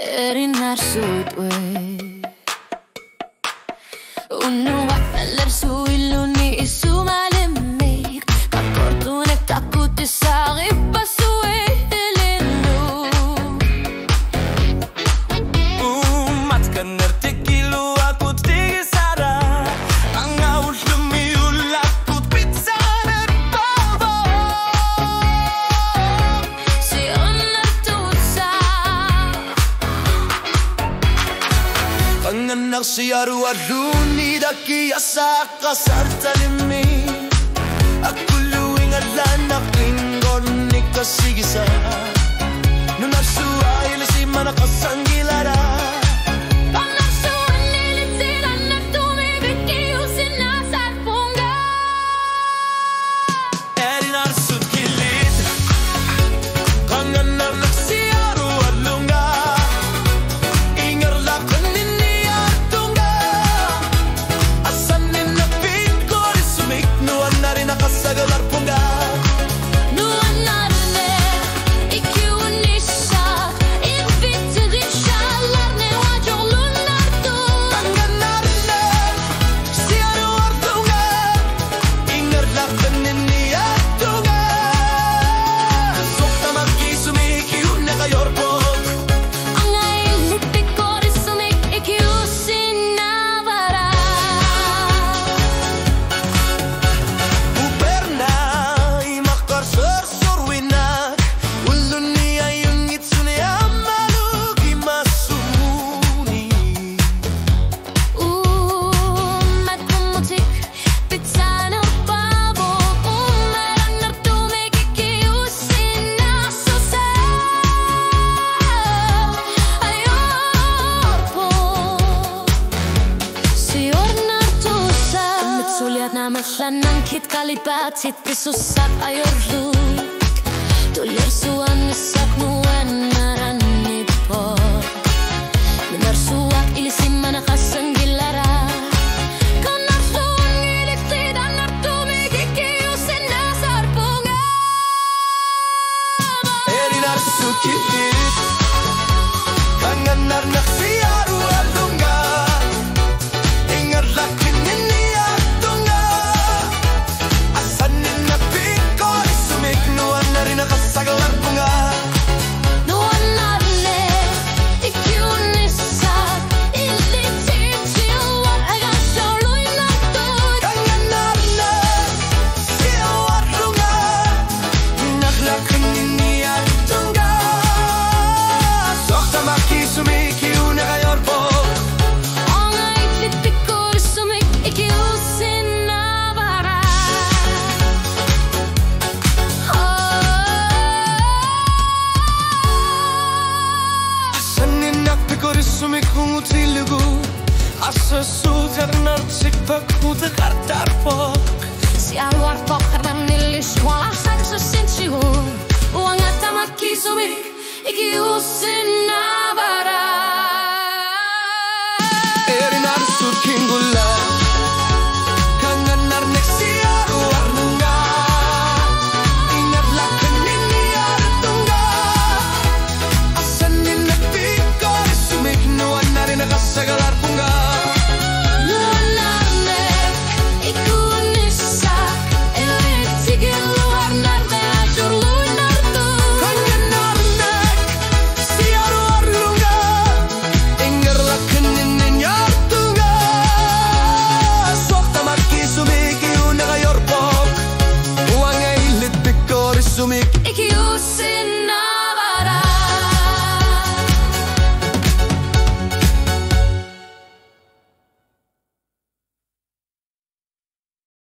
Erin her sudwe Unua feller su illuni isu malemik Kakortune takuti sari pasu elinu Matkaner tekilu akut tigi sara Anga ullumi ullakut pitsaner polvo Si onnar tutsa Panganak siyaru aduni daki asak kasartalimi Akuluing alanak ingon ni kasigisa Nunasua ilisi manakasanggilara Panarsuan nilitiran at tumibig iusin na sarpunga Erin arsut kilit Kanganak siyaru adlunga Ingarlak nini atunga Asanin na pinkor isumik Nuan na rin nakasagalar punga Nuan narne ikiunisa Invited inshallah ne wajolun nartu Panganarne siyaru adlunga Ingarlak nini atunga Sokta makisumik yun na kayorpog Ang ailit pikor isumik ikiusin na vara Uberna imakar sursurwina Uluni ayung itsune amalugi masumuni Mat pumutik Pitsana pabo Umaran nartumig ikiusin na susa Ayorpo Siyor nartusa Mitsuliat na maslanang kit kalipatit Pisusat ayorluk Tulirsuan isak nuan naranipor Minarsuak ilisim manakasanggilara Kanarsuan ilitidan nartumig ikiusin na sarpunga Erin arsut kilit Kanganar siyaru adlunga Ingarlak nini atunga Asanin na pinkor isumik Nuan na rin nakasagalar punga Nuan narne ikiunisa Ilitichiwan agasoloy nartut Kanganar siyaru adlunga Ingarlak nini atunga Sokta makisumik yun na kayorpog Ang ailit pikor isumik ikiusin na vara Sanin nakpikor isumik hungutilugu Asa sujar narsikpak hutakar tarpog Sialuar pokar dan nilis wala saksa sensiun Uang atamak kisumik ikiusin na vara Erin arsut kingula Kanganar siyaru adlunga Ingarlak nini atunga Asanin na pinkor isumik Nuan na rin nakasagalar punga Nuan narne ikunisa Elitigiluar narne ajurluy nartu Kanganar siyaru adlunga Ingarlak nini atunga Sokta makisumik yun na kayorpog Uang ay litbikor isumik Ikiusin